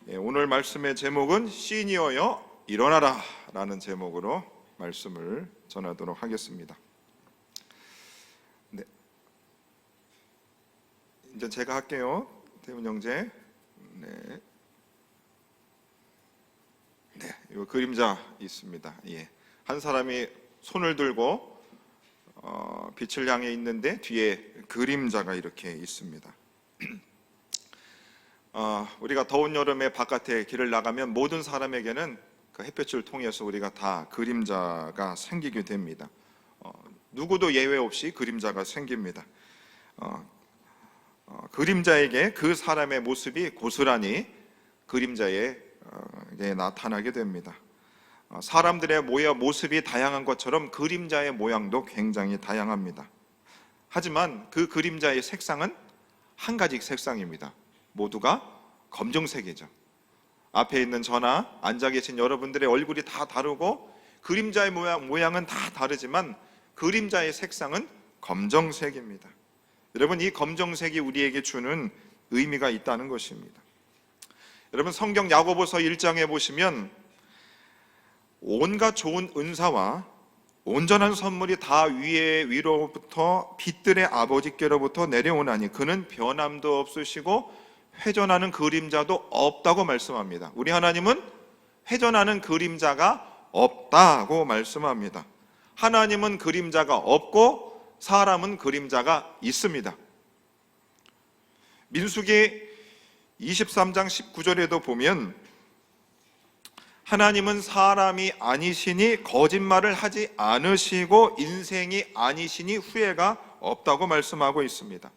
오늘 말씀의 제목은 시니어여 일어나라 라는 제목으로 말씀을 전하도록 하겠습니다. 네. 이제 제가 할게요. 태훈 형제. 네. 이 그림자 있습니다. 한 사람이 손을 들고 빛을 향해 있는데 뒤에 그림자가 이렇게 있습니다. 우리가 더운 여름에 바깥에 길을 나가면 모든 사람에게는 그 햇볕을 통해서 우리가 다 그림자가 생기게 됩니다. 누구도 예외 없이 그림자가 생깁니다. 그림자에게 그 사람의 모습이 고스란히 그림자에 나타나게 됩니다. 사람들의 모습이 다양한 것처럼 그림자의 모양도 굉장히 다양합니다. 하지만 그 그림자의 색상은 한 가지 색상입니다. 모두가 검정색이죠. 앞에 있는 저나 앉아 계신 여러분들의 얼굴이 다 다르고 그림자의 모양은 다 다르지만 그림자의 색상은 검정색입니다. 여러분, 이 검정색이 우리에게 주는 의미가 있다는 것입니다. 여러분, 성경 야고보서 1장에 보시면 온갖 좋은 은사와 온전한 선물이 다 위로부터 빛들의 아버지께로부터 내려오나니 그는 변함도 없으시고 회전하는 그림자도 없다고 말씀합니다. 우리 하나님은 회전하는 그림자가 없다고 말씀합니다. 하나님은 그림자가 없고 사람은 그림자가 있습니다. 민수기 23장 19절에도 보면 하나님은 사람이 아니시니 거짓말을 하지 않으시고 인생이 아니시니 후회가 없다고 말씀하고 있습니다.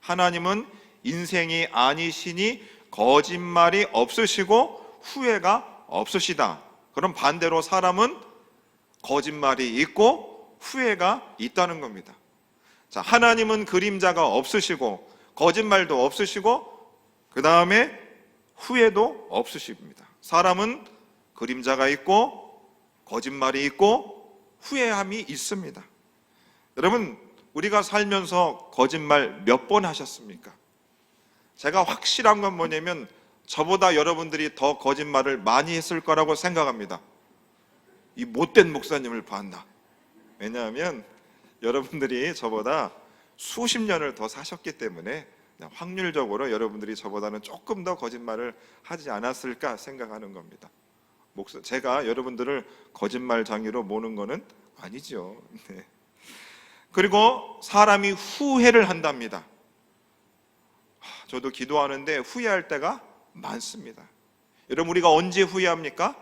하나님은 인생이 아니시니 거짓말이 없으시고 후회가 없으시다. 그럼 반대로 사람은 거짓말이 있고 후회가 있다는 겁니다. 자, 하나님은 그림자가 없으시고 거짓말도 없으시고 그 다음에 후회도 없으십니다. 사람은 그림자가 있고 거짓말이 있고 후회함이 있습니다. 여러분, 우리가 살면서 거짓말 몇 번 하셨습니까? 제가 확실한 건 뭐냐면 저보다 여러분들이 더 거짓말을 많이 했을 거라고 생각합니다. 이 못된 목사님을 봤나? 왜냐하면 여러분들이 저보다 수십 년을 더 사셨기 때문에 확률적으로 여러분들이 저보다는 조금 더 거짓말을 하지 않았을까 생각하는 겁니다. 제가 여러분들을 거짓말장애로 모는 거는 아니죠. 네. 그리고 사람이 후회를 한답니다. 저도 기도하는데 후회할 때가 많습니다. 여러분, 우리가 언제 후회합니까?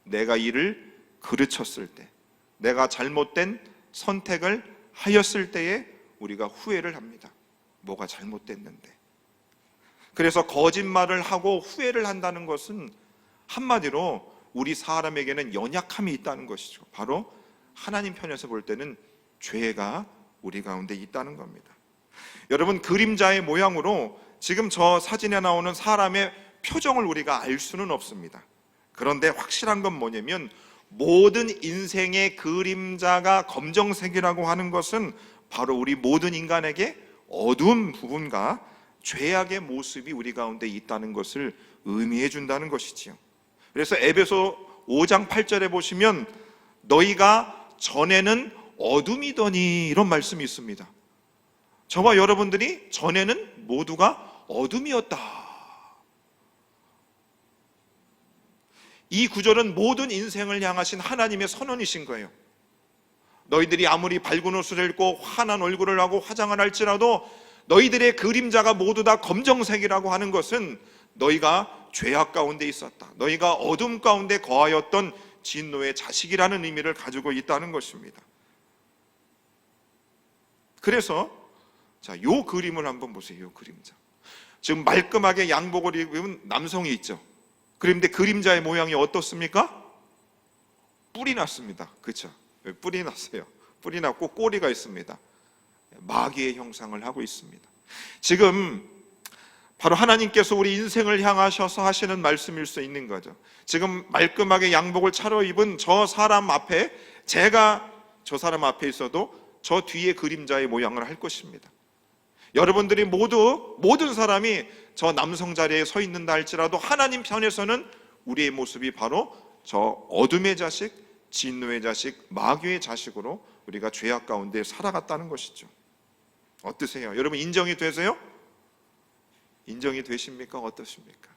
내가 일을 그르쳤을 때, 내가 잘못된 선택을 하였을 때에 우리가 후회를 합니다. 뭐가 잘못됐는데. 그래서 거짓말을 하고 후회를 한다는 것은 한마디로 우리 사람에게는 연약함이 있다는 것이죠. 바로 하나님 편에서 볼 때는 죄가 우리 가운데 있다는 겁니다. 여러분, 그림자의 모양으로 지금 저 사진에 나오는 사람의 표정을 우리가 알 수는 없습니다. 그런데 확실한 건 뭐냐면 모든 인생의 그림자가 검정색이라고 하는 것은 바로 우리 모든 인간에게 어두운 부분과 죄악의 모습이 우리 가운데 있다는 것을 의미해 준다는 것이지요. 그래서 에베소 5장 8절에 보시면 너희가 전에는 어둠이더니 이런 말씀이 있습니다. 저와 여러분들이 전에는 모두가 어둠이었다. 이 구절은 모든 인생을 향하신 하나님의 선언이신 거예요. 너희들이 아무리 밝은 옷을 입고 환한 얼굴을 하고 화장을 할지라도 너희들의 그림자가 모두 다 검정색이라고 하는 것은 너희가 죄악 가운데 있었다. 너희가 어둠 가운데 거하였던 진노의 자식이라는 의미를 가지고 있다는 것입니다. 그래서 자, 요 그림을 한번 보세요. 요 그림자. 지금 말끔하게 양복을 입은 남성이 있죠. 그런데 그림자의 모양이 어떻습니까? 뿔이 났습니다. 그렇죠? 뿔이 났어요. 뿔이 났고 꼬리가 있습니다. 마귀의 형상을 하고 있습니다. 지금 바로 하나님께서 우리 인생을 향하셔서 하시는 말씀일 수 있는 거죠. 지금 말끔하게 양복을 차려입은 저 사람 앞에 제가 저 사람 앞에 있어도 저 뒤에 그림자의 모양을 할 것입니다. 여러분들이 모든 사람이 저 남성 자리에 서 있는다 할지라도 하나님 편에서는 우리의 모습이 바로 저 어둠의 자식, 진노의 자식, 마귀의 자식으로 우리가 죄악 가운데 살아갔다는 것이죠. 어떠세요? 여러분 인정이 되세요? 인정이 되십니까? 어떠십니까?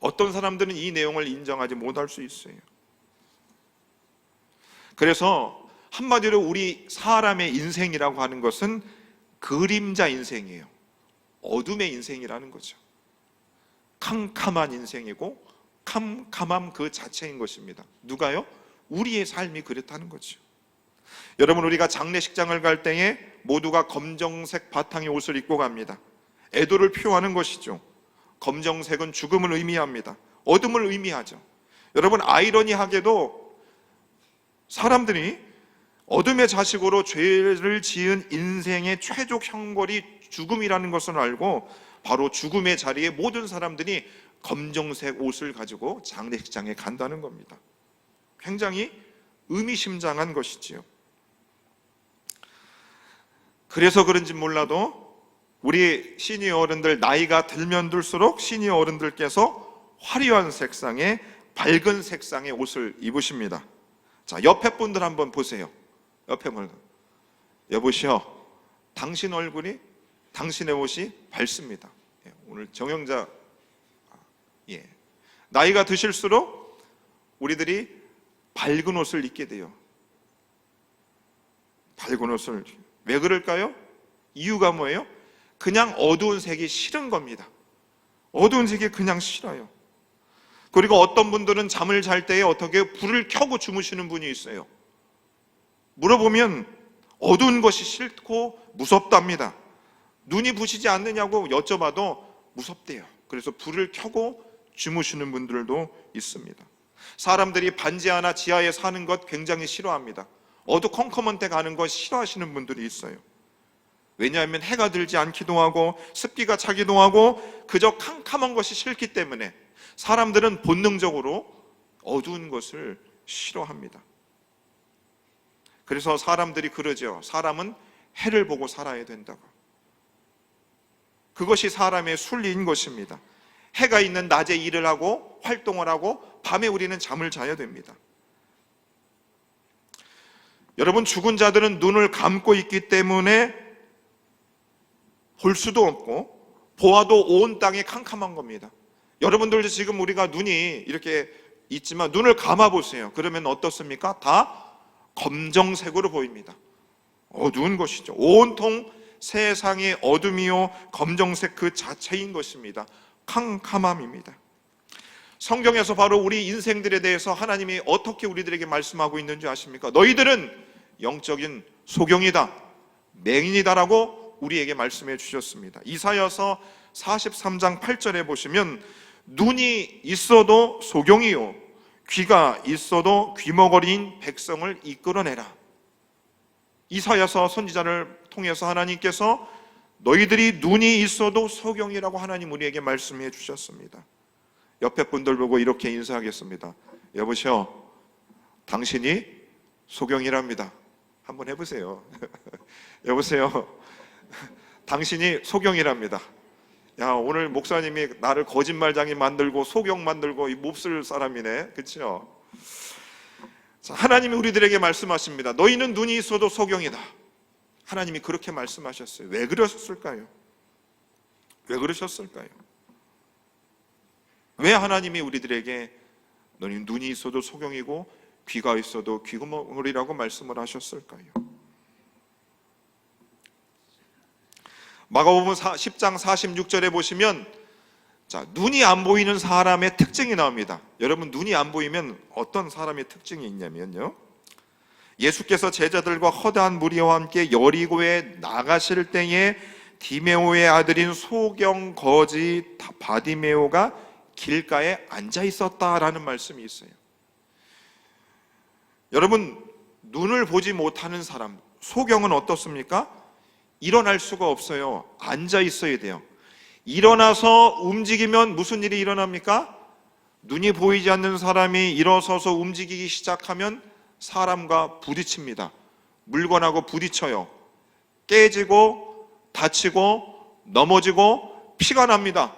어떤 사람들은 이 내용을 인정하지 못할 수 있어요. 그래서 한마디로 우리 사람의 인생이라고 하는 것은 그림자 인생이에요. 어둠의 인생이라는 거죠. 캄캄한 인생이고 캄캄함 그 자체인 것입니다. 누가요? 우리의 삶이 그렇다는 거죠. 여러분 우리가 장례식장을 갈 때에 모두가 검정색 바탕의 옷을 입고 갑니다. 애도를 표하는 것이죠. 검정색은 죽음을 의미합니다. 어둠을 의미하죠. 여러분 아이러니하게도 사람들이 어둠의 자식으로 죄를 지은 인생의 최종 형벌이 죽음이라는 것을 알고 바로 죽음의 자리에 모든 사람들이 검정색 옷을 가지고 장례식장에 간다는 겁니다. 굉장히 의미심장한 것이지요. 그래서 그런지 몰라도 우리 시니어 어른들 나이가 들면 들수록 시니어 어른들께서 화려한 색상의 밝은 색상의 옷을 입으십니다. 자, 옆에 분들 한번 보세요. 옆에 분들. 여보시오, 당신 얼굴이, 당신의 옷이 밝습니다. 오늘 정영자, 나이가 드실수록 우리들이 밝은 옷을 입게 돼요. 밝은 옷을. 왜 그럴까요? 이유가 뭐예요? 그냥 어두운 색이 싫은 겁니다. 어두운 색이 그냥 싫어요. 그리고 어떤 분들은 잠을 잘 때에 어떻게 불을 켜고 주무시는 분이 있어요. 물어보면 어두운 것이 싫고 무섭답니다. 눈이 부시지 않느냐고 여쭤봐도 무섭대요. 그래서 불을 켜고 주무시는 분들도 있습니다. 사람들이 반지 하나 지하에 사는 것 굉장히 싫어합니다. 어두컴컴한 데 가는 것 싫어하시는 분들이 있어요. 왜냐하면 해가 들지 않기도 하고 습기가 차기도 하고 그저 캄캄한 것이 싫기 때문에 사람들은 본능적으로 어두운 것을 싫어합니다. 그래서 사람들이 그러죠. 사람은 해를 보고 살아야 된다고. 그것이 사람의 순리인 것입니다. 해가 있는 낮에 일을 하고 활동을 하고 밤에 우리는 잠을 자야 됩니다. 여러분 죽은 자들은 눈을 감고 있기 때문에 볼 수도 없고 보아도 온 땅이 캄캄한 겁니다. 여러분들도 지금 우리가 눈이 이렇게 있지만 눈을 감아 보세요. 그러면 어떻습니까? 다 검정색으로 보입니다. 어두운 것이죠. 온통 세상의 어둠이요 검정색 그 자체인 것입니다. 캄캄함입니다. 성경에서 바로 우리 인생들에 대해서 하나님이 어떻게 우리들에게 말씀하고 있는지 아십니까? 너희들은 영적인 소경이다, 맹인이다라고 우리에게 말씀해 주셨습니다. 이사야서 43장 8절에 보시면 눈이 있어도 소경이요 귀가 있어도 귀머거리인 백성을 이끌어내라. 이사야서 선지자를 통해서 하나님께서 너희들이 눈이 있어도 소경이라고 하나님 우리에게 말씀해 주셨습니다. 옆에 분들 보고 이렇게 인사하겠습니다. 여보시오, 당신이 소경이랍니다. 한번 해보세요. 여보세요, 당신이 소경이랍니다. 야, 오늘 목사님이 나를 거짓말장이 만들고 소경 만들고 이 몹쓸 사람이네. 그렇죠? 하나님이 우리들에게 말씀하십니다. 너희는 눈이 있어도 소경이다. 하나님이 그렇게 말씀하셨어요. 왜 그러셨을까요? 왜 그러셨을까요? 왜 하나님이 우리들에게 너희는 눈이 있어도 소경이고 귀가 있어도 귀머거리라고 말씀을 하셨을까요? 마가복음 10장 46절에 보시면 자, 눈이 안 보이는 사람의 특징이 나옵니다. 여러분 눈이 안 보이면 어떤 사람의 특징이 있냐면요, 예수께서 제자들과 허다한 무리와 함께 여리고에 나가실 때에 디메오의 아들인 소경 거지 바디메오가 길가에 앉아 있었다라는 말씀이 있어요. 여러분 눈을 보지 못하는 사람, 소경은 어떻습니까? 일어날 수가 없어요. 앉아 있어야 돼요. 일어나서 움직이면 무슨 일이 일어납니까? 눈이 보이지 않는 사람이 일어서서 움직이기 시작하면 사람과 부딪힙니다. 물건하고 부딪혀요. 깨지고 다치고 넘어지고 피가 납니다.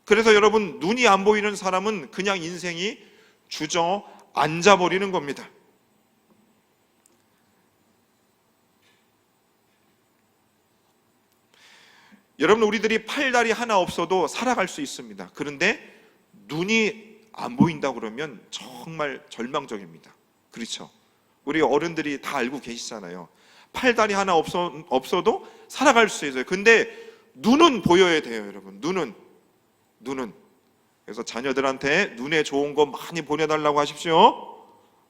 그래서 여러분, 눈이 안 보이는 사람은 그냥 인생이 주저앉아 버리는 겁니다. 여러분, 우리들이 팔다리 하나 없어도 살아갈 수 있습니다. 그런데 눈이 안 보인다 그러면 정말 절망적입니다. 그렇죠? 우리 어른들이 다 알고 계시잖아요. 팔다리 하나 없어도 살아갈 수 있어요. 근데 눈은 보여야 돼요, 여러분. 눈은. 그래서 자녀들한테 눈에 좋은 거 많이 보내달라고 하십시오.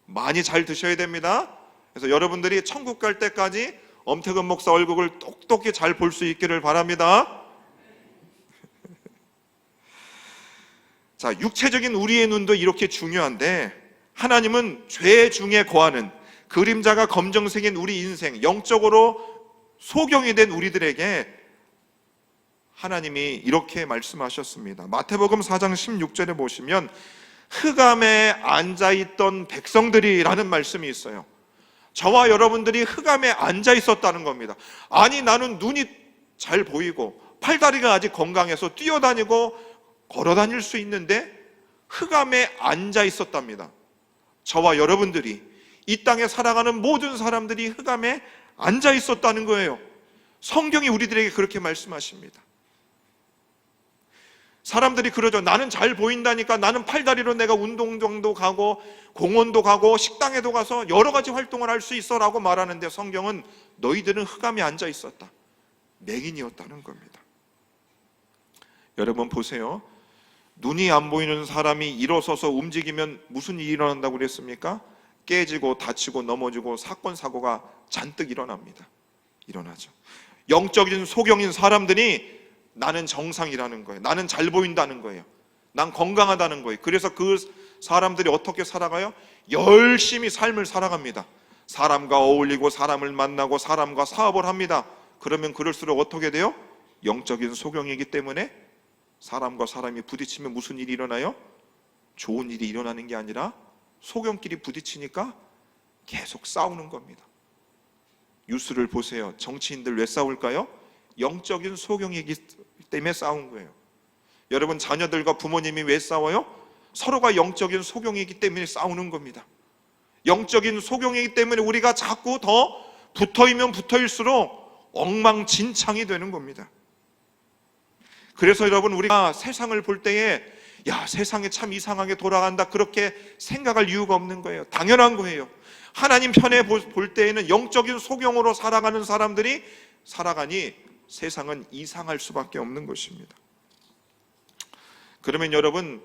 많이 잘 드셔야 됩니다. 그래서 여러분들이 천국 갈 때까지 엄태근 목사 얼굴을 똑똑히 잘 볼 수 있기를 바랍니다. 자, 육체적인 우리의 눈도 이렇게 중요한데, 하나님은 죄 중에 거하는 그림자가 검정색인 우리 인생, 영적으로 소경이 된 우리들에게 하나님이 이렇게 말씀하셨습니다. 마태복음 4장 16절에 보시면 흑암에 앉아있던 백성들이라는 말씀이 있어요. 저와 여러분들이 흑암에 앉아 있었다는 겁니다. 아니, 나는 눈이 잘 보이고 팔다리가 아직 건강해서 뛰어다니고 걸어다닐 수 있는데 흑암에 앉아 있었답니다. 저와 여러분들이, 이 땅에 살아가는 모든 사람들이 흑암에 앉아 있었다는 거예요. 성경이 우리들에게 그렇게 말씀하십니다. 사람들이 그러죠. 나는 잘 보인다니까 나는 팔다리로 내가 운동장도 가고 공원도 가고 식당에도 가서 여러 가지 활동을 할 수 있어 라고 말하는데, 성경은 너희들은 흑암에 앉아 있었다, 맹인이었다는 겁니다. 여러분 보세요. 눈이 안 보이는 사람이 일어서서 움직이면 무슨 일이 일어난다고 그랬습니까? 깨지고 다치고 넘어지고 사건 사고가 잔뜩 일어나죠. 영적인 소경인 사람들이 나는 정상이라는 거예요. 나는 잘 보인다는 거예요. 난 건강하다는 거예요. 그래서 그 사람들이 어떻게 살아가요? 열심히 삶을 살아갑니다. 사람과 어울리고 사람을 만나고 사람과 사업을 합니다. 그러면 그럴수록 어떻게 돼요? 영적인 소경이기 때문에 사람과 사람이 부딪히면 무슨 일이 일어나요? 좋은 일이 일어나는 게 아니라 소경끼리 부딪히니까 계속 싸우는 겁니다. 뉴스를 보세요. 정치인들 왜 싸울까요? 영적인 소경이기 때문에 싸운 거예요. 여러분, 자녀들과 부모님이 왜 싸워요? 서로가 영적인 소경이기 때문에 싸우는 겁니다. 영적인 소경이기 때문에 우리가 자꾸 더 붙어있으면 붙어있을수록 엉망진창이 되는 겁니다. 그래서 여러분, 우리가 세상을 볼 때에 야, 세상이 참 이상하게 돌아간다, 그렇게 생각할 이유가 없는 거예요. 당연한 거예요. 하나님 편에 볼 때에는 영적인 소경으로 살아가는 사람들이 살아가니 세상은 이상할 수밖에 없는 것입니다. 그러면 여러분,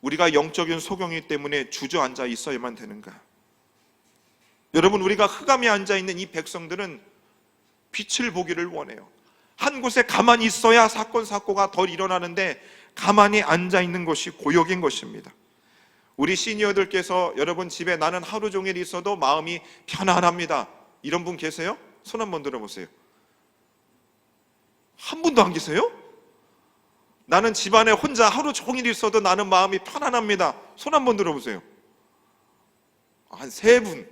우리가 영적인 소경이기 때문에 주저앉아 있어야만 되는가? 여러분, 우리가 흑암에 앉아있는 이 백성들은 빛을 보기를 원해요. 한 곳에 가만히 있어야 사건 사고가 덜 일어나는데 가만히 앉아있는 것이 고역인 것입니다. 우리 시니어들께서 여러분 집에 나는 하루 종일 있어도 마음이 편안합니다, 이런 분 계세요? 손 한번 들어보세요. 한 분도 안 계세요? 나는 집안에 혼자 하루 종일 있어도 나는 마음이 편안합니다. 손 한번 들어보세요. 한 3분.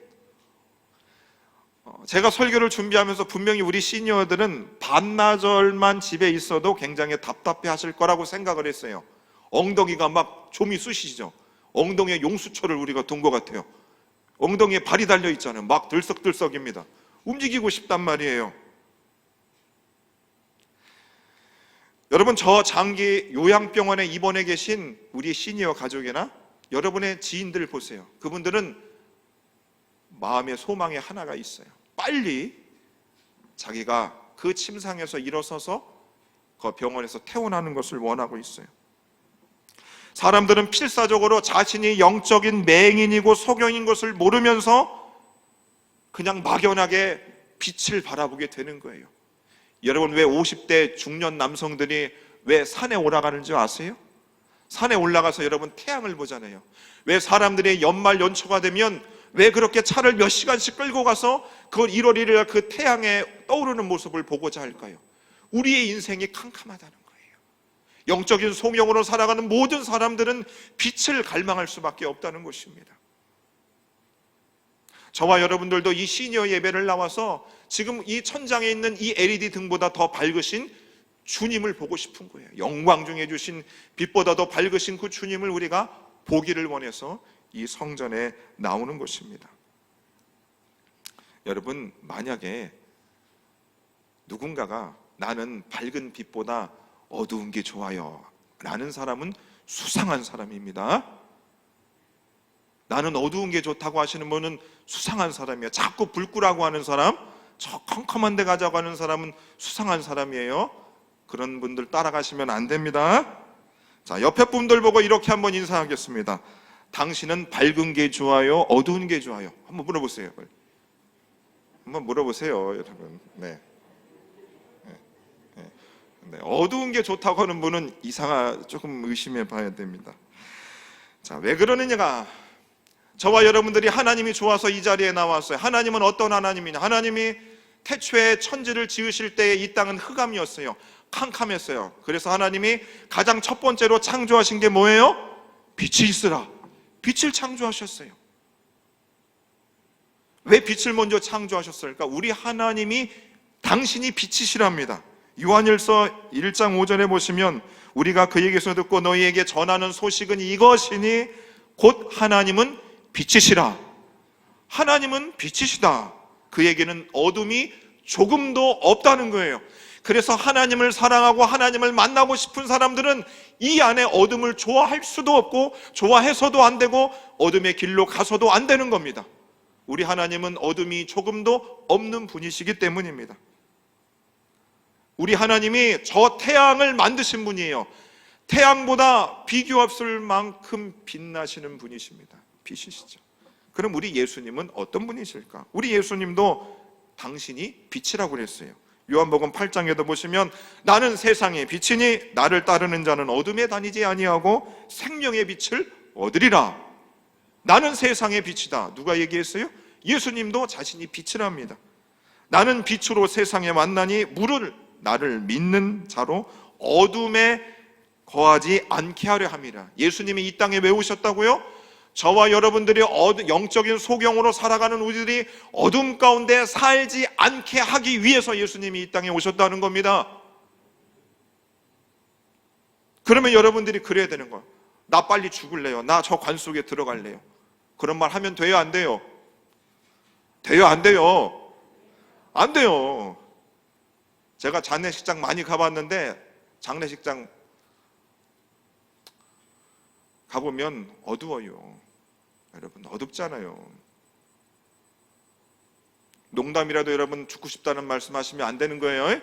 제가 설교를 준비하면서 분명히 우리 시니어들은 반나절만 집에 있어도 굉장히 답답해 하실 거라고 생각을 했어요. 엉덩이가 막 좀이 쑤시죠. 엉덩이에 용수철을 우리가 둔 것 같아요. 엉덩이에 발이 달려 있잖아요. 막 들썩들썩입니다. 움직이고 싶단 말이에요. 여러분, 저 장기 요양병원에 입원해 계신 우리 시니어 가족이나 여러분의 지인들 보세요. 그분들은 마음의 소망이 하나가 있어요. 빨리 자기가 그 침상에서 일어서서 그 병원에서 퇴원하는 것을 원하고 있어요. 사람들은 필사적으로 자신이 영적인 맹인이고 소경인 것을 모르면서 그냥 막연하게 빛을 바라보게 되는 거예요. 여러분, 왜 50대 중년 남성들이 왜 산에 올라가는지 아세요? 산에 올라가서 여러분 태양을 보잖아요. 왜 사람들이 연말 연초가 되면 왜 그렇게 차를 몇 시간씩 끌고 가서 그 1월 1일 그 태양에 떠오르는 모습을 보고자 할까요? 우리의 인생이 캄캄하다는 거예요. 영적인 소경으로 살아가는 모든 사람들은 빛을 갈망할 수밖에 없다는 것입니다. 저와 여러분들도 이 시니어 예배를 나와서 지금 이 천장에 있는 이 LED 등보다 더 밝으신 주님을 보고 싶은 거예요. 영광 중에 주신 빛보다 더 밝으신 그 주님을 우리가 보기를 원해서 이 성전에 나오는 것입니다. 여러분, 만약에 누군가가 나는 밝은 빛보다 어두운 게 좋아요 라는 사람은 수상한 사람입니다. 나는 어두운 게 좋다고 하시는 분은 수상한 사람이에요. 자꾸 불 끄라고 하는 사람, 저 컴컴한 데 가자고 하는 사람은 수상한 사람이에요. 그런 분들 따라가시면 안 됩니다. 자, 옆에 분들 보고 이렇게 한번 인사하겠습니다. 당신은 밝은 게 좋아요, 어두운 게 좋아요? 한번 물어보세요. 한번 물어보세요, 여러분. 네. 어두운 게 좋다고 하는 분은 조금 의심해 봐야 됩니다. 자, 왜 그러느냐가, 저와 여러분들이 하나님이 좋아서 이 자리에 나왔어요. 하나님은 어떤 하나님이냐? 하나님이 태초에 천지를 지으실 때에 이 땅은 흑암이었어요. 캄캄했어요. 그래서 하나님이 가장 첫 번째로 창조하신 게 뭐예요? 빛이 있으라. 빛을 창조하셨어요. 왜 빛을 먼저 창조하셨을까? 우리 하나님이, 당신이 빛이시랍니다. 요한일서 1장 5절에 보시면, 우리가 그에게서 듣고 너희에게 전하는 소식은 이것이니 곧 하나님은 빛이시라. 하나님은 빛이시다. 그에게는 어둠이 조금도 없다는 거예요. 그래서 하나님을 사랑하고 하나님을 만나고 싶은 사람들은 이 안에 어둠을 좋아할 수도 없고, 좋아해서도 안 되고, 어둠의 길로 가서도 안 되는 겁니다. 우리 하나님은 어둠이 조금도 없는 분이시기 때문입니다. 우리 하나님이 저 태양을 만드신 분이에요. 태양보다 비교 없을 만큼 빛나시는 분이십니다. 빛이시죠. 그럼 우리 예수님은 어떤 분이실까? 우리 예수님도 당신이 빛이라고 그랬어요. 요한복음 8장에도 보시면, 나는 세상의 빛이니 나를 따르는 자는 어둠에 다니지 아니하고 생명의 빛을 얻으리라. 나는 세상의 빛이다. 누가 얘기했어요? 예수님도 자신이 빛이랍니다. 나는 빛으로 세상에 왔나니 물을 나를 믿는 자로 어둠에 거하지 않게 하려 함이라. 예수님이 이 땅에 왜 오셨다고요? 저와 여러분들이 영적인 소경으로 살아가는 우리들이 어둠 가운데 살지 않게 하기 위해서 예수님이 이 땅에 오셨다는 겁니다. 그러면 여러분들이 그래야 되는 거예요. 나 빨리 죽을래요. 나 저 관 속에 들어갈래요. 그런 말 하면 돼요, 안 돼요? 돼요, 안 돼요? 안 돼요. 제가 장례식장 많이 가봤는데, 장례식장 가보면 어두워요. 여러분, 어둡잖아요. 농담이라도 여러분 죽고 싶다는 말씀하시면 안 되는 거예요.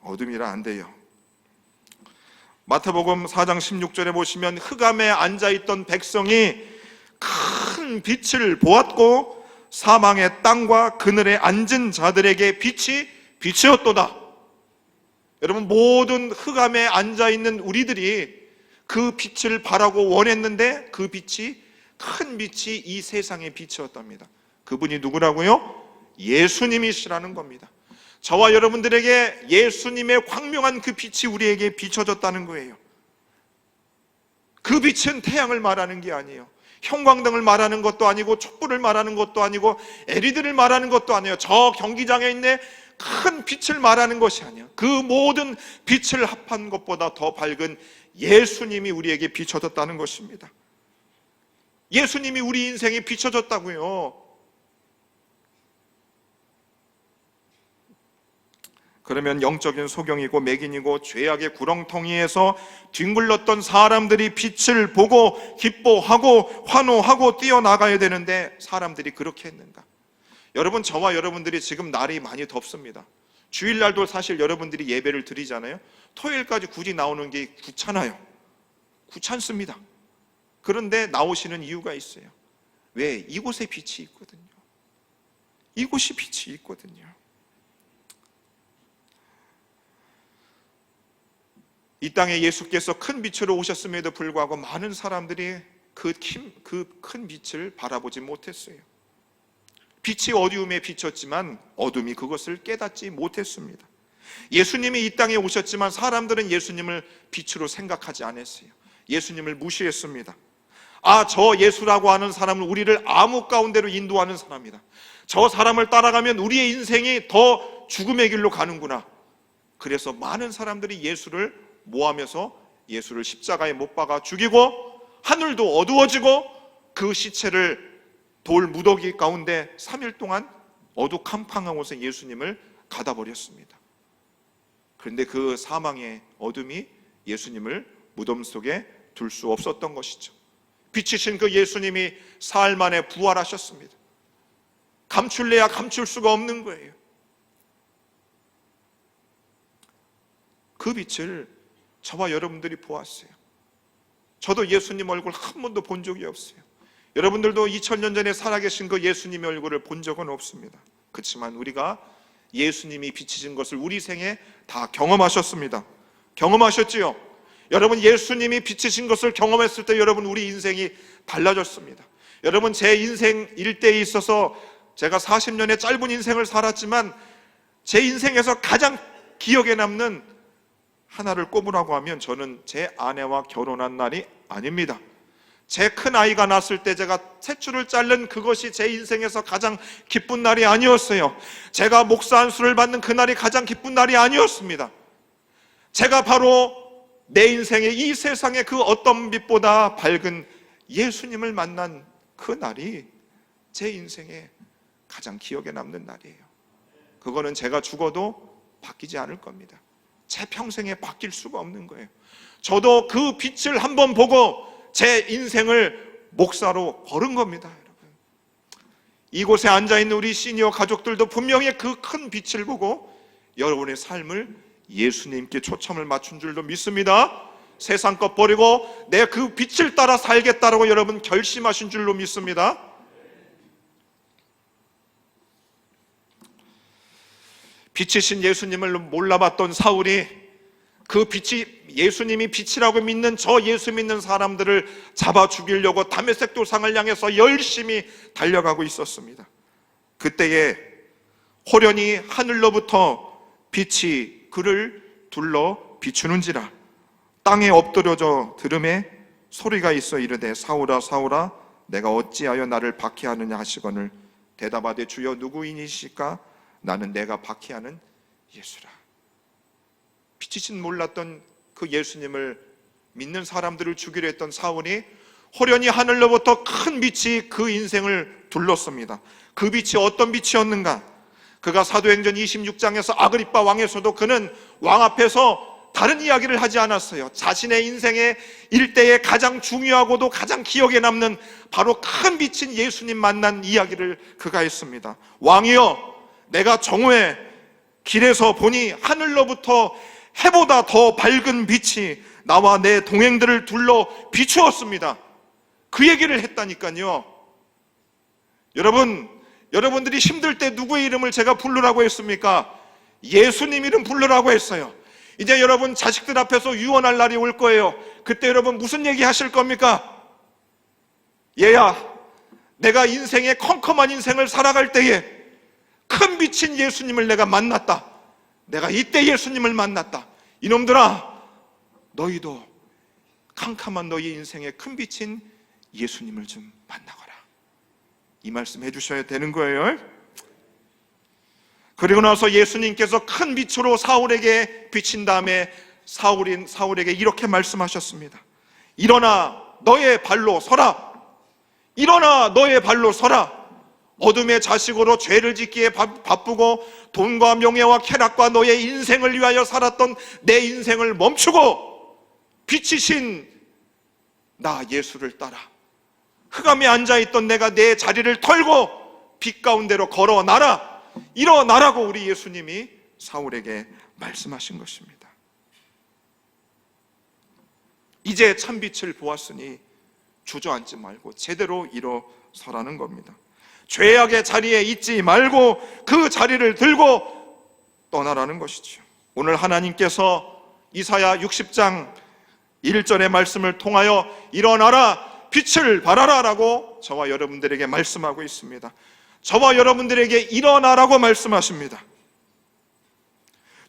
어둠이라 안 돼요. 마태복음 4장 16절에 보시면, 흑암에 앉아있던 백성이 큰 빛을 보았고 사망의 땅과 그늘에 앉은 자들에게 빛이 빛이었도다. 여러분, 모든 흑암에 앉아있는 우리들이 그 빛을 바라고 원했는데, 그 빛이, 큰 빛이 이 세상의 빛이었답니다. 그분이 누구라고요? 예수님이시라는 겁니다. 저와 여러분들에게 예수님의 광명한 그 빛이 우리에게 비춰졌다는 거예요. 그 빛은 태양을 말하는 게 아니에요. 형광등을 말하는 것도 아니고, 촛불을 말하는 것도 아니고, LED를 말하는 것도 아니에요. 저 경기장에 있는 큰 빛을 말하는 것이 아니에요. 그 모든 빛을 합한 것보다 더 밝은 예수님이 우리에게 비춰졌다는 것입니다. 예수님이 우리 인생에 비춰졌다고요. 그러면 영적인 소경이고 맹인이고 죄악의 구렁텅이에서 뒹굴렀던 사람들이 빛을 보고 기뻐하고 환호하고 뛰어나가야 되는데, 사람들이 그렇게 했는가? 여러분, 저와 여러분들이 지금 날이 많이 덥습니다. 주일날도 사실 여러분들이 예배를 드리잖아요. 토요일까지 굳이 나오는 게 귀찮아요. 귀찮습니다. 그런데 나오시는 이유가 있어요. 왜? 이곳에 빛이 있거든요. 이곳이 빛이 있거든요. 이 땅에 예수께서 큰 빛으로 오셨음에도 불구하고 많은 사람들이 그 큰 빛을 바라보지 못했어요. 빛이 어두움에 비쳤지만 어둠이 그것을 깨닫지 못했습니다. 예수님이 이 땅에 오셨지만 사람들은 예수님을 빛으로 생각하지 않았어요. 예수님을 무시했습니다. 저 예수라고 하는 사람은 우리를 암흑 가운데로 인도하는 사람이다. 저 사람을 따라가면 우리의 인생이 더 죽음의 길로 가는구나. 그래서 많은 사람들이 예수를 모하면서 예수를 십자가에 못 박아 죽이고, 하늘도 어두워지고 그 시체를 돌 무더기 가운데 3일 동안 어두컴팡한 곳에 예수님을 가다 버렸습니다. 그런데 그 사망의 어둠이 예수님을 무덤 속에 둘 수 없었던 것이죠. 빛이신 그 예수님이 사흘 만에 부활하셨습니다. 감출래야 감출 수가 없는 거예요. 그 빛을 저와 여러분들이 보았어요. 저도 예수님 얼굴 한 번도 본 적이 없어요. 여러분들도 2000년 전에 살아계신 그 예수님의 얼굴을 본 적은 없습니다. 그렇지만 우리가 예수님이 비치신 것을 우리 생에 다 경험하셨습니다. 경험하셨지요? 여러분, 예수님이 비치신 것을 경험했을 때 여러분, 우리 인생이 달라졌습니다. 여러분, 제 인생 일대에 있어서 제가 40년의 짧은 인생을 살았지만 제 인생에서 가장 기억에 남는 하나를 꼽으라고 하면 저는 제 아내와 결혼한 날이 아닙니다. 제 큰 아이가 낳았을 때 제가 탯줄을 자른 그것이 제 인생에서 가장 기쁜 날이 아니었어요. 제가 목사 안수를 받는 그날이 가장 기쁜 날이 아니었습니다. 제가 바로 내 인생의 이 세상의 그 어떤 빛보다 밝은 예수님을 만난 그 날이 제 인생의 가장 기억에 남는 날이에요. 그거는 제가 죽어도 바뀌지 않을 겁니다. 제 평생에 바뀔 수가 없는 거예요. 저도 그 빛을 한번 보고 제 인생을 목사로 걸은 겁니다. 여러분, 이곳에 앉아있는 우리 시니어 가족들도 분명히 그 큰 빛을 보고 여러분의 삶을 예수님께 초점을 맞춘 줄로 믿습니다. 세상 것 버리고 내 그 빛을 따라 살겠다라고 여러분 결심하신 줄로 믿습니다. 빛이신 예수님을 몰라봤던 사울이 그 빛이 예수님이 빛이라고 믿는 저 예수 믿는 사람들을 잡아 죽이려고 다메섹 도상을 향해서 열심히 달려가고 있었습니다. 그때에 호련히 하늘로부터 빛이 그를 둘러 비추는지라 땅에 엎드려져 들음에 소리가 있어 이르되 사울아 사울아 내가 어찌하여 나를 박해하느냐 하시거늘 대답하되 주여 누구이니시까 나는 내가 박해하는 예수라. 빛이신 몰랐던 그 예수님을 믿는 사람들을 죽이려 했던 사울이 호련히 하늘로부터 큰 빛이 그 인생을 둘렀습니다. 그 빛이 어떤 빛이었는가? 그가 사도행전 26장에서 아그리빠 왕에서도 그는 왕 앞에서 다른 이야기를 하지 않았어요. 자신의 인생의 일대에 가장 중요하고도 가장 기억에 남는 바로 큰 빛인 예수님 만난 이야기를 그가 했습니다. 왕이여, 내가 정오에 길에서 보니 하늘로부터 해보다 더 밝은 빛이 나와 내 동행들을 둘러 비추었습니다. 그 얘기를 했다니까요. 여러분들이 힘들 때 누구의 이름을 제가 부르라고 했습니까? 예수님 이름 부르라고 했어요. 이제 여러분 자식들 앞에서 유언할 날이 올 거예요. 그때 여러분 무슨 얘기 하실 겁니까? 얘야, 내가 인생의 컴컴한 인생을 살아갈 때에 큰 빛인 예수님을 내가 만났다. 내가 이때 예수님을 만났다. 이놈들아, 너희도 캄캄한 너희 인생의 큰 빛인 예수님을 좀 만나거라. 이 말씀 해주셔야 되는 거예요. 그리고 나서 예수님께서 큰 빛으로 사울에게 비친 다음에 사울에게 이렇게 말씀하셨습니다. 일어나 너의 발로 서라. 일어나 너의 발로 서라. 어둠의 자식으로 죄를 짓기에 바쁘고 돈과 명예와 쾌락과 너의 인생을 위하여 살았던 내 인생을 멈추고 빛이신 나 예수를 따라 흑암에 앉아있던 내가 내 자리를 털고 빛 가운데로 걸어나라. 일어나라고 우리 예수님이 사울에게 말씀하신 것입니다. 이제 참빛을 보았으니 주저앉지 말고 제대로 일어서라는 겁니다. 죄악의 자리에 있지 말고 그 자리를 들고 떠나라는 것이죠. 오늘 하나님께서 이사야 60장 1절의 말씀을 통하여 일어나라 빛을 발하라 라고 저와 여러분들에게 말씀하고 있습니다. 저와 여러분들에게 일어나라고 말씀하십니다.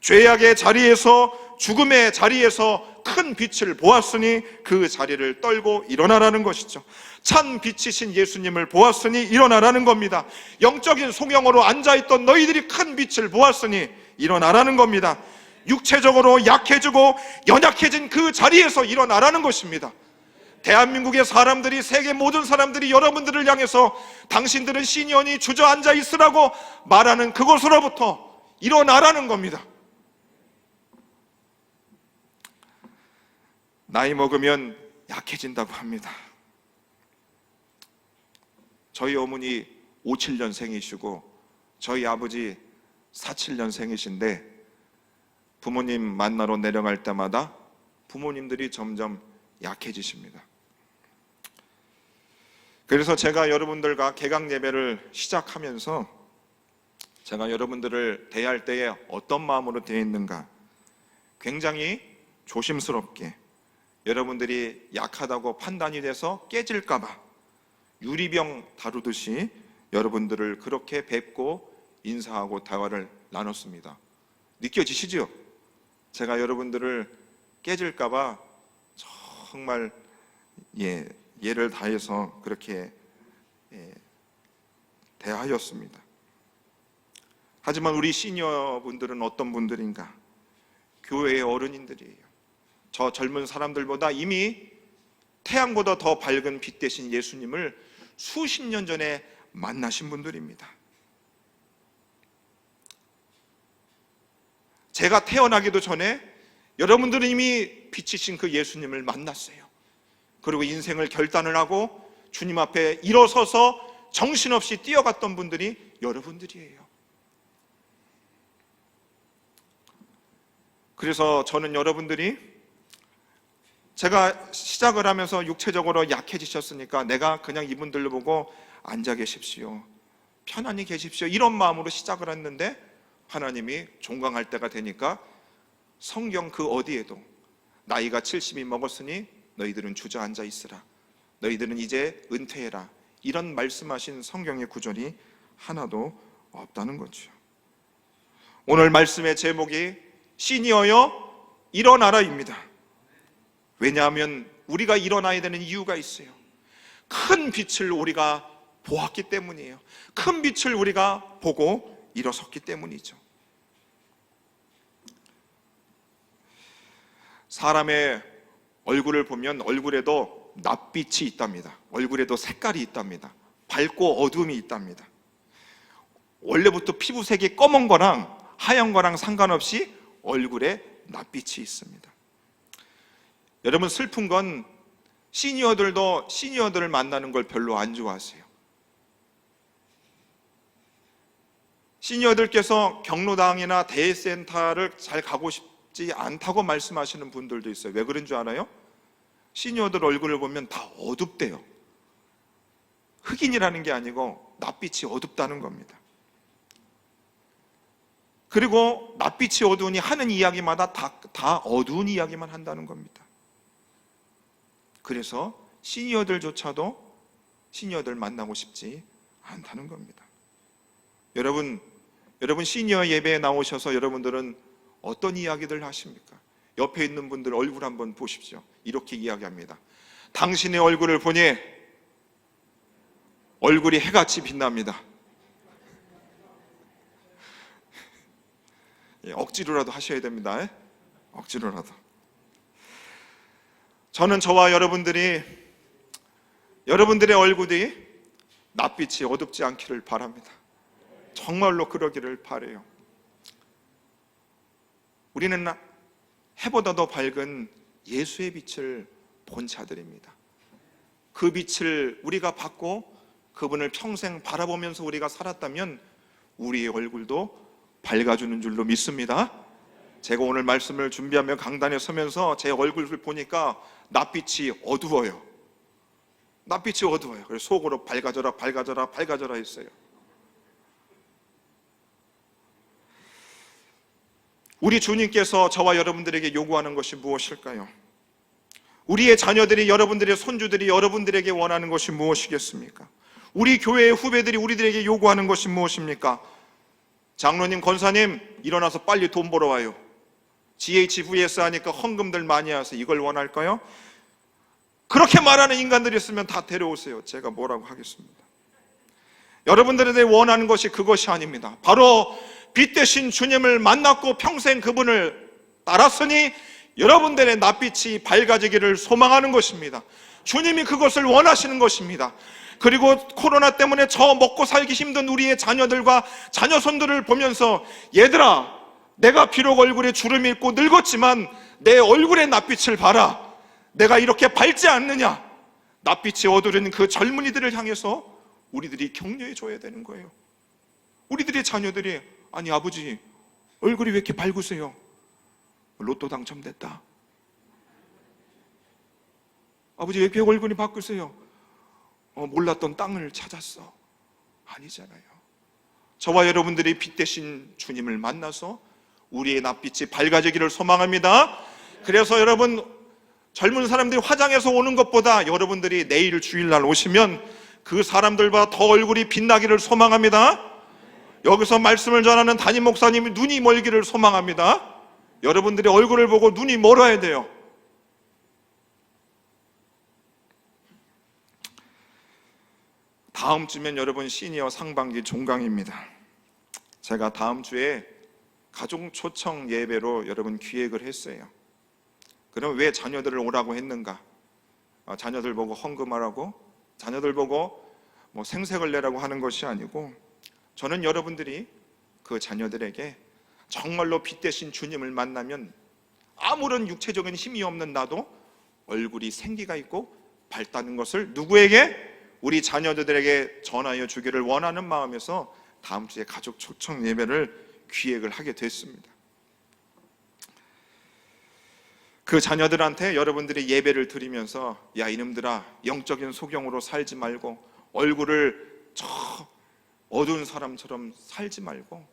죄악의 자리에서 죽음의 자리에서 큰 빛을 보았으니 그 자리를 떨고 일어나라는 것이죠. 찬 빛이신 예수님을 보았으니 일어나라는 겁니다. 영적인 소경으로 앉아있던 너희들이 큰 빛을 보았으니 일어나라는 겁니다. 육체적으로 약해지고 연약해진 그 자리에서 일어나라는 것입니다. 대한민국의 사람들이, 세계 모든 사람들이 여러분들을 향해서 당신들은 시니어니 주저앉아 있으라고 말하는 그곳으로부터 일어나라는 겁니다. 나이 먹으면 약해진다고 합니다. 저희 어머니 57년생이시고 저희 아버지 47년생이신데 부모님 만나러 내려갈 때마다 부모님들이 점점 약해지십니다. 그래서 제가 여러분들과 개강 예배를 시작하면서 제가 여러분들을 대할 때에 어떤 마음으로 대해 있는가, 굉장히 조심스럽게 여러분들이 약하다고 판단이 돼서 깨질까봐 유리병 다루듯이 여러분들을 그렇게 뵙고 인사하고 대화를 나눴습니다. 느껴지시죠? 제가 여러분들을 깨질까봐 정말 예를 다해서 그렇게 대하였습니다. 하지만 우리 시니어 분들은 어떤 분들인가? 교회의 어른인들이에요. 저 젊은 사람들보다 이미 태양보다 더 밝은 빛 대신 예수님을 수십 년 전에 만나신 분들입니다. 제가 태어나기도 전에 여러분들은 이미 빛이신 그 예수님을 만났어요. 그리고 인생을 결단을 하고 주님 앞에 일어서서 정신없이 뛰어갔던 분들이 여러분들이에요. 그래서 저는 여러분들이, 제가 시작을 하면서 육체적으로 약해지셨으니까 내가 그냥 이분들을 보고 앉아 계십시오, 편안히 계십시오, 이런 마음으로 시작을 했는데 하나님이 종강할 때가 되니까 성경 그 어디에도 나이가 70이 먹었으니 너희들은 주저앉아 있으라, 너희들은 이제 은퇴해라, 이런 말씀하신 성경의 구절이 하나도 없다는 거죠. 오늘 말씀의 제목이 시니어여 일어나라입니다. 왜냐하면 우리가 일어나야 되는 이유가 있어요. 큰 빛을 우리가 보았기 때문이에요. 큰 빛을 우리가 보고 일어섰기 때문이죠. 사람의 얼굴을 보면 얼굴에도 낯빛이 있답니다. 얼굴에도 색깔이 있답니다. 밝고 어두움이 있답니다. 원래부터 피부색이 검은 거랑 하얀 거랑 상관없이 얼굴에 낯빛이 있습니다. 여러분, 슬픈 건 시니어들도 시니어들을 만나는 걸 별로 안 좋아하세요. 시니어들께서 경로당이나 대센터를 잘 가고 싶지 않다고 말씀하시는 분들도 있어요. 왜 그런 줄 알아요? 시니어들 얼굴을 보면 다 어둡대요. 흑인이라는 게 아니고 낯빛이 어둡다는 겁니다. 그리고 낯빛이 어두우니 하는 이야기마다 다 어두운 이야기만 한다는 겁니다. 그래서 시니어들조차도 시니어들 만나고 싶지 않다는 겁니다. 여러분 시니어 예배에 나오셔서 여러분들은 어떤 이야기들 하십니까? 옆에 있는 분들 얼굴 한번 보십시오. 이렇게 이야기합니다. 당신의 얼굴을 보니 얼굴이 해같이 빛납니다. 억지로라도 하셔야 됩니다. 억지로라도. 저는 저와 여러분들의 얼굴이 낯빛이 어둡지 않기를 바랍니다. 정말로 그러기를 바라요. 우리는 해보다 더 밝은 예수의 빛을 본 자들입니다. 그 빛을 우리가 받고 그분을 평생 바라보면서 우리가 살았다면 우리의 얼굴도 밝아주는 줄로 믿습니다. 제가 오늘 말씀을 준비하며 강단에 서면서 제 얼굴을 보니까 낯빛이 어두워요. 낯빛이 어두워요. 그래서 속으로 밝아져라 밝아져라 밝아져라 했어요. 우리 주님께서 저와 여러분들에게 요구하는 것이 무엇일까요? 우리의 자녀들이, 여러분들의 손주들이 여러분들에게 원하는 것이 무엇이겠습니까? 우리 교회의 후배들이 우리들에게 요구하는 것이 무엇입니까? 장로님, 권사님, 일어나서 빨리 돈 벌어 와요. GHVS 하니까 헌금들 많이 와서 이걸 원할까요? 그렇게 말하는 인간들이 있으면 다 데려오세요. 제가 뭐라고 하겠습니다. 여러분들에 대해 원하는 것이 그것이 아닙니다. 바로 빛 대신 주님을 만났고 평생 그분을 따랐으니 여러분들의 낯빛이 밝아지기를 소망하는 것입니다. 주님이 그것을 원하시는 것입니다. 그리고 코로나 때문에 저 먹고 살기 힘든 우리의 자녀들과 자녀손들을 보면서 얘들아, 내가 비록 얼굴에 주름이 있고 늙었지만 내 얼굴의 낯빛을 봐라. 내가 이렇게 밝지 않느냐. 낯빛이 어두른 그 젊은이들을 향해서 우리들이 격려해 줘야 되는 거예요. 우리들의 자녀들이 아니 아버지 얼굴이 왜 이렇게 밝으세요? 로또 당첨됐다. 아버지 왜 이렇게 얼굴이 바꾸세요? 몰랐던 땅을 찾았어. 아니잖아요. 저와 여러분들이 빛 대신 주님을 만나서 우리의 낯빛이 밝아지기를 소망합니다. 그래서 여러분, 젊은 사람들이 화장해서 오는 것보다 여러분들이 내일 주일날 오시면 그 사람들보다 더 얼굴이 빛나기를 소망합니다. 여기서 말씀을 전하는 담임 목사님이 눈이 멀기를 소망합니다. 여러분들이 얼굴을 보고 눈이 멀어야 돼요. 다음 주면 여러분 시니어 상반기 종강입니다. 제가 다음 주에 가족 초청 예배로 여러분 기획을 했어요. 그럼 왜 자녀들을 오라고 했는가? 자녀들 보고 헌금하라고, 자녀들 보고 뭐 생색을 내라고 하는 것이 아니고, 저는 여러분들이 그 자녀들에게 정말로 빛 대신 주님을 만나면 아무런 육체적인 힘이 없는 나도 얼굴이 생기가 있고 밝다는 것을 누구에게? 우리 자녀들에게 전하여 주기를 원하는 마음에서 다음 주에 가족 초청 예배를 기획을 하게 됐습니다. 그 자녀들한테 여러분들이 예배를 드리면서 야 이놈들아, 영적인 소경으로 살지 말고 얼굴을 저 어두운 사람처럼 살지 말고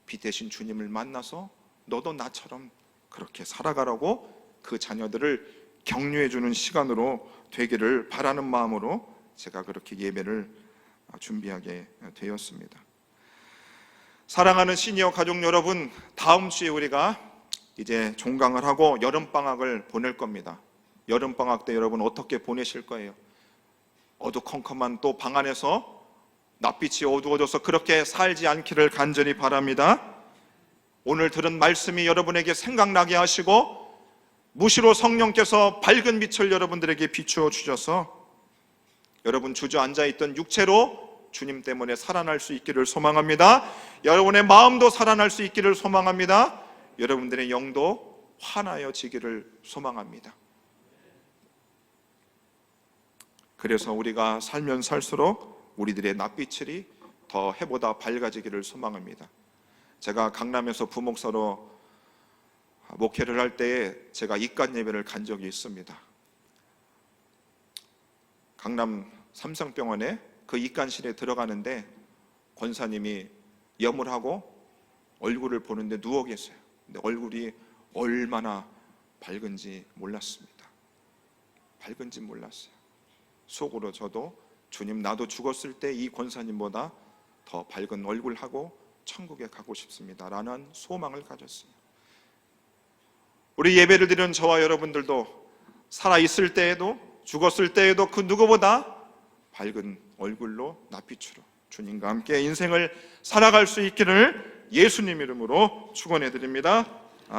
빛 대신 주님을 만나서 너도 나처럼 그렇게 살아가라고 그 자녀들을 격려해 주는 시간으로 되기를 바라는 마음으로 제가 그렇게 예배를 준비하게 되었습니다. 사랑하는 시니어 가족 여러분, 다음 주에 우리가 이제 종강을 하고 여름방학을 보낼 겁니다. 여름방학 때 여러분 어떻게 보내실 거예요? 어두컴컴한 또 방 안에서 낯빛이 어두워져서 그렇게 살지 않기를 간절히 바랍니다. 오늘 들은 말씀이 여러분에게 생각나게 하시고 무시로 성령께서 밝은 빛을 여러분들에게 비추어 주셔서 여러분 주저앉아 있던 육체로 주님 때문에 살아날 수 있기를 소망합니다. 여러분의 마음도 살아날 수 있기를 소망합니다. 여러분들의 영도 환하여지기를 소망합니다. 그래서 우리가 살면 살수록 우리들의 낯빛이 더 해보다 밝아지기를 소망합니다. 제가 강남에서 부목사로 목회를 할 때에 제가 입간 예배를 간 적이 있습니다. 강남 삼성병원에 그 입간실에 들어가는데 권사님이 염을 하고 얼굴을 보는데 누워 계세요. 근데 얼굴이 얼마나 밝은지 몰랐습니다. 밝은지 몰랐어요. 속으로 저도 주님, 나도 죽었을 때 이 권사님보다 더 밝은 얼굴하고 천국에 가고 싶습니다 라는 소망을 가졌어요. 우리 예배를 드리는 저와 여러분들도 살아있을 때에도 죽었을 때에도 그 누구보다 밝은 얼굴로 낯빛으로 주님과 함께 인생을 살아갈 수 있기를 예수님 이름으로 축원해 드립니다.